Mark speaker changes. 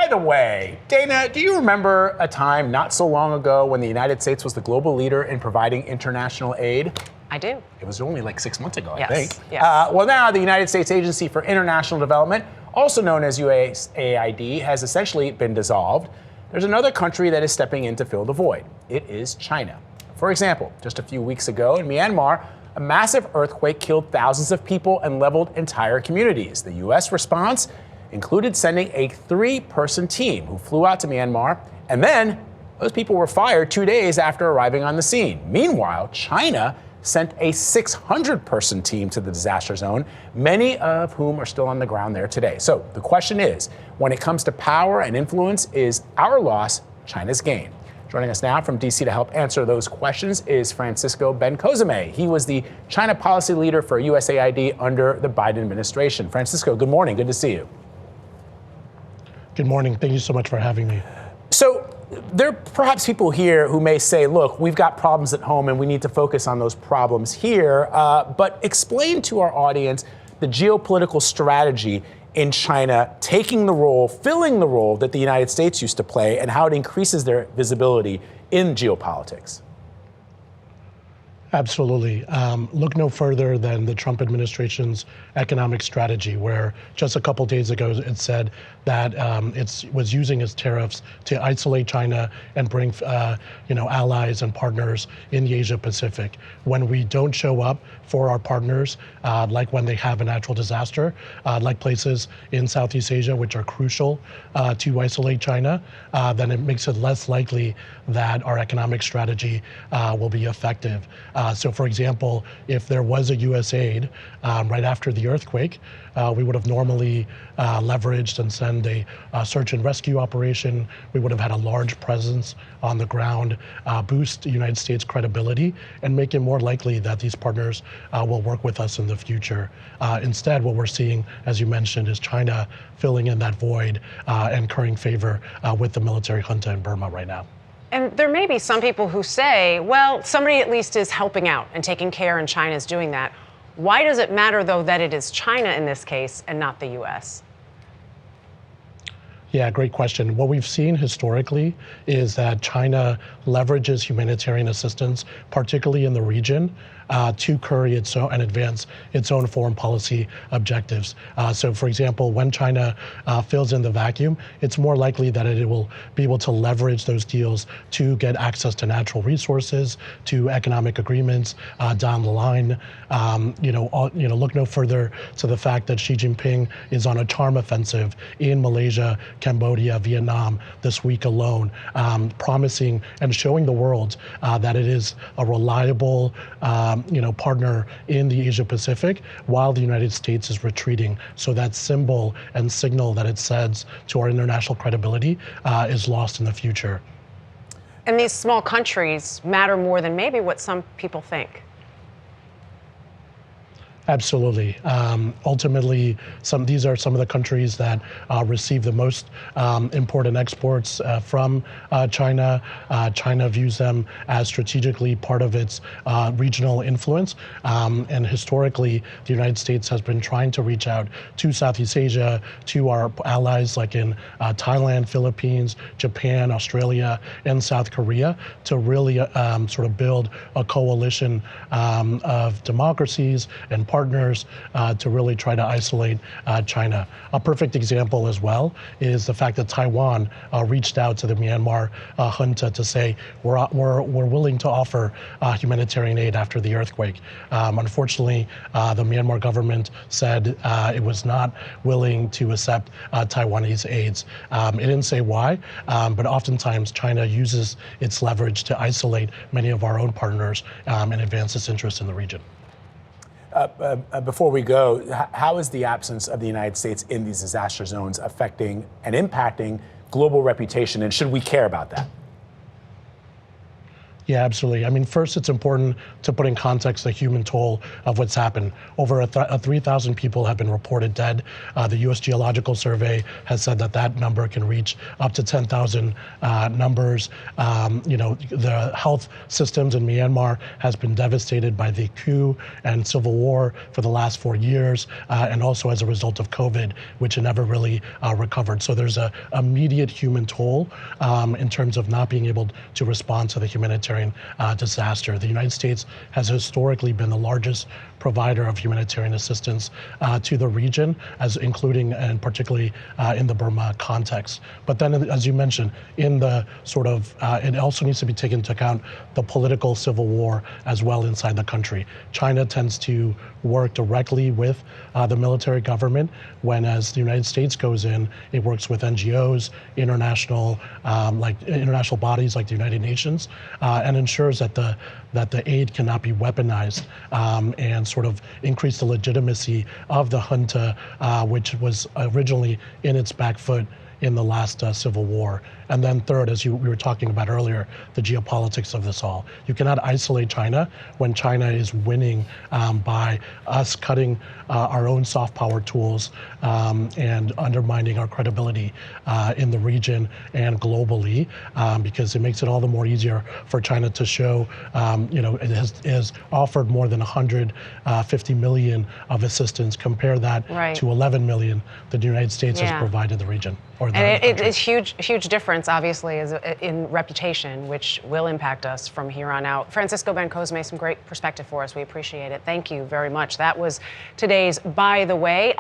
Speaker 1: By the way, Dana, do you remember a time not so long ago when the United States was the global leader in providing international aid?
Speaker 2: I do.
Speaker 1: It was only like 6 months ago,
Speaker 2: Yes,
Speaker 1: I think.
Speaker 2: yes.
Speaker 1: Well, now the United States Agency for International Development, also known as USAID, has essentially been dissolved. There's another country that is stepping in to fill the void. It is China. For example, just a few weeks ago in Myanmar, a massive earthquake killed thousands of people and leveled entire communities. The U.S. response included sending a 3-person team who flew out to Myanmar, and then those people were fired 2 days after arriving on the scene. Meanwhile, China sent a 600-person team to the disaster zone, many of whom are still on the ground there today. So the question is, when it comes to power and influence, is our loss China's gain? Joining us now from D.C. to help answer those questions is Francisco Bencosme. He was the China policy leader for USAID under the Biden administration. Francisco, good morning. Good to see you.
Speaker 3: Good morning. Thank you so much for having me.
Speaker 1: So there are perhaps people here who may say, look, we've got problems at home and we need to focus on those problems here. But explain to our audience the geopolitical strategy in China taking the role, filling the role that the United States used to play, and how it increases their visibility in geopolitics.
Speaker 3: Absolutely. Look no further than the Trump administration's economic strategy, where just a couple days ago it said that it was using its tariffs to isolate China and bring allies and partners in the Asia Pacific. When we don't show up for our partners, like when they have a natural disaster, like places in Southeast Asia, which are crucial to isolate China, then it makes it less likely that our economic strategy will be effective. So, for example, if there was a USAID right after the earthquake, we would have normally leveraged and sent a search and rescue operation. We would have had a large presence on the ground, boost the United States' credibility, and make it more likely that these partners will work with us in the future. Instead, what we're seeing, as you mentioned, is China filling in that void and currying favor with the military junta in Burma right now.
Speaker 2: And there may be some people who say, well, somebody at least is helping out and taking care, and China's doing that. Why does it matter, though, that it is China in this case and not the U.S.?
Speaker 3: Yeah, great question. What we've seen historically is that China leverages humanitarian assistance, particularly in the region, to curry its own and advance its own foreign policy objectives. So, for example, when China fills in the vacuum, it's more likely that it will be able to leverage those deals to get access to natural resources, to economic agreements down the line. Look no further to the fact that Xi Jinping is on a charm offensive in Malaysia, Cambodia, Vietnam this week alone, promising and showing the world that it is a reliable partner in the Asia Pacific while the United States is retreating. So that symbol and signal that it sends to our international credibility is lost in the future.
Speaker 2: And these small countries matter more than maybe what some people think.
Speaker 3: Absolutely. Ultimately, these are some of the countries that receive the most important exports from China. China views them as strategically part of its regional influence. And historically, the United States has been trying to reach out to Southeast Asia, to our allies like in Thailand, Philippines, Japan, Australia, and South Korea to really sort of build a coalition of democracies and partners to really try to isolate China. A perfect example as well is the fact that Taiwan reached out to the Myanmar junta to say we're willing to offer humanitarian aid after the earthquake. Unfortunately, the Myanmar government said it was not willing to accept Taiwanese aids. It didn't say why, but oftentimes China uses its leverage to isolate many of our own partners and advance its interests in the region.
Speaker 1: Before we go, how is the absence of the United States in these disaster zones affecting and impacting global reputation, and should we care about that?
Speaker 3: Yeah, absolutely. I mean, first, it's important to put in context the human toll of what's happened. Over 3,000 people have been reported dead. The U.S. Geological Survey has said that that number can reach up to 10,000 numbers. The health systems in Myanmar has been devastated by the coup and civil war for the last 4 years, and also as a result of COVID, which never really recovered. So there's a immediate human toll in terms of not being able to respond to the humanitarian disaster. The United States has historically been the largest provider of humanitarian assistance to the region, as including and particularly in the Burma context. But then, as you mentioned, in the sort of, it also needs to be taken into account the political civil war as well inside the country. China tends to work directly with the military government, when as the United States goes in, it works with NGOs, international bodies like the United Nations, and ensures that the aid cannot be weaponized and sort of increase the legitimacy of the junta, which was originally in its back foot in the last civil war. And then third, as we were talking about earlier, the geopolitics of this all. You cannot isolate China when China is winning by us cutting our own soft power tools and undermining our credibility in the region and globally, because it makes it all the more easier for China to show, it has offered more than 150 million of assistance. Compare that to 11 million that the United States has provided the region.
Speaker 2: And it is huge difference, obviously, in reputation, which will impact us from here on out. Francisco Bencosme, some great perspective for us. We appreciate it. Thank you very much. That was today's By the Way.